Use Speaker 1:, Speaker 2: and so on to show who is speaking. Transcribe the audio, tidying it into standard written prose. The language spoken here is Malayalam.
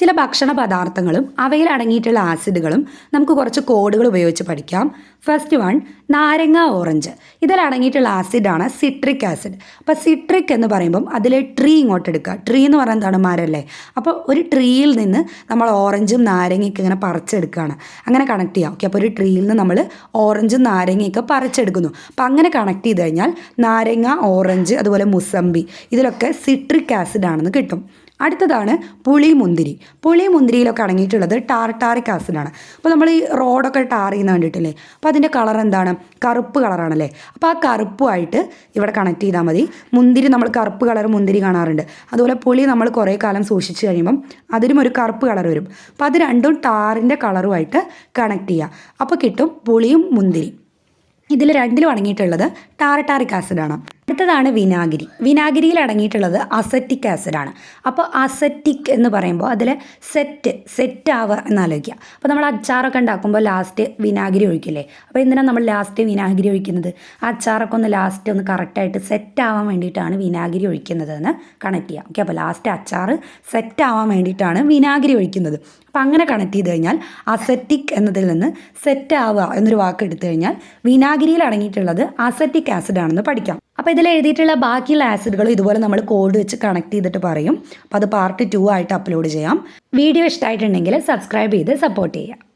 Speaker 1: ചില ഭക്ഷണ പദാർത്ഥങ്ങളും അവയിൽ അടങ്ങിയിട്ടുള്ള ആസിഡുകളും നമുക്ക് കുറച്ച് കോഡുകൾ ഉപയോഗിച്ച് പഠിക്കാം. ഫസ്റ്റ് വൺ, നാരങ്ങ ഓറഞ്ച്. ഇതിൽ അടങ്ങിയിട്ടുള്ള ആസിഡാണ് സിട്രിക് ആസിഡ്. അപ്പോൾ സിട്രിക് എന്ന് പറയുമ്പം അതിലെ ട്രീ ഇങ്ങോട്ട് എടുക്കുക. ട്രീ എന്ന് പറയുന്നത് എന്താണ്? മരമല്ലേ. അപ്പോൾ ഒരു ട്രീയിൽ നിന്ന് നമ്മൾ ഓറഞ്ചും നാരങ്ങയൊക്കെ ഇങ്ങനെ പറിച്ചെടുക്കുകയാണ്. അങ്ങനെ കണക്ട് ചെയ്യാം. ഓക്കെ, അപ്പോൾ ഒരു ട്രീയിൽ നിന്ന് നമ്മൾ ഓറഞ്ചും നാരങ്ങയൊക്കെ പറിച്ചെടുക്കുന്നു. അപ്പോൾ അങ്ങനെ കണക്ട് ചെയ്ത് കഴിഞ്ഞാൽ നാരങ്ങ, ഓറഞ്ച്, അതുപോലെ മുസമ്പി ഇതിലൊക്കെ സിട്രിക് ആസിഡ് ആണെന്ന് കിട്ടും. അടുത്തതാണ് പുളിമുന്തിരി. പുളിമുന്തിരിയിലൊക്കെ അടങ്ങിയിട്ടുള്ളത് ടാർട്ടാറിക് ആസിഡാണ്. അപ്പോൾ നമ്മൾ ഈ റോഡൊക്കെ ടാർ ചെയ്യുന്ന കണ്ടിട്ടില്ലേ? അപ്പോൾ അതിൻ്റെ കളർ എന്താണ്? കറുപ്പ് കളറാണല്ലേ. അപ്പോൾ ആ കറുപ്പുമായിട്ട് ഇവിടെ കണക്ട് ചെയ്താൽ മതി. മുന്തിരി നമ്മൾ കറുപ്പ് കളർ മുന്തിരി കാണാറുണ്ട്. അതുപോലെ പുളി നമ്മൾ കുറേ കാലം സൂക്ഷിച്ച് കഴിയുമ്പം അതിനും ഒരു കറുപ്പ് കളർ വരും. അപ്പോൾ അത് രണ്ടും ടാറിൻ്റെ കളറുമായിട്ട് കണക്ട് ചെയ്യുക. അപ്പോൾ കിട്ടും പുളിയും മുന്തിരി. ഇതിൽ രണ്ടിലും അടങ്ങിയിട്ടുള്ളത് ടാർട്ടാറിക് ആസിഡാണ്. അടുത്തതാണ് വിനാഗിരി. വിനാഗിരിയിൽ അടങ്ങിയിട്ടുള്ളത് അസറ്റിക് ആസിഡാണ്. അപ്പോൾ അസറ്റിക് എന്ന് പറയുമ്പോൾ അതിൽ സെറ്റ് ആവുക എന്നാലോചിക്കുക. അപ്പോൾ നമ്മൾ അച്ചാറൊക്കെ ഉണ്ടാക്കുമ്പോൾ ലാസ്റ്റ് വിനാഗിരി ഒഴിക്കില്ലേ? അപ്പോൾ എന്തിനാണ് നമ്മൾ ലാസ്റ്റ് വിനാഗിരി ഒഴിക്കുന്നത്? ആ അച്ചാറൊക്കെ ഒന്ന് ലാസ്റ്റ് ഒന്ന് കറക്റ്റായിട്ട് സെറ്റ് ആവാൻ വേണ്ടിയിട്ടാണ് വിനാഗിരി ഒഴിക്കുന്നത് എന്ന് കണക്ട് ചെയ്യുക. ഓക്കെ, അപ്പോൾ ലാസ്റ്റ് അച്ചാർ സെറ്റ് ആവാൻ വേണ്ടിയിട്ടാണ് വിനാഗിരി ഒഴിക്കുന്നത്. അപ്പോൾ അങ്ങനെ കണക്ട് ചെയ്ത് കഴിഞ്ഞാൽ അസറ്റിക് എന്നതിൽ നിന്ന് സെറ്റ് ആവുക എന്നൊരു വാക്ക് എടുത്തു കഴിഞ്ഞാൽ വിനാഗിരിയിൽ അടങ്ങിയിട്ടുള്ളത് അസറ്റിക് ആസിഡ് ആണെന്ന് പഠിക്കാം. അപ്പോൾ ഇതിൽ എഴുതിയിട്ടുള്ള ബാക്കിയുള്ള ആസിഡുകൾ ഇതുപോലെ നമ്മൾ കോഡ് വെച്ച് കണക്ട് ചെയ്തിട്ട് പറയും. അപ്പോൾ അത് പാർട്ട് 2 ആയിട്ട് അപ്ലോഡ് ചെയ്യാം. വീഡിയോ ഇഷ്ടമായിട്ടുണ്ടെങ്കിൽ സബ്സ്ക്രൈബ് ചെയ്ത് സപ്പോർട്ട് ചെയ്യുക.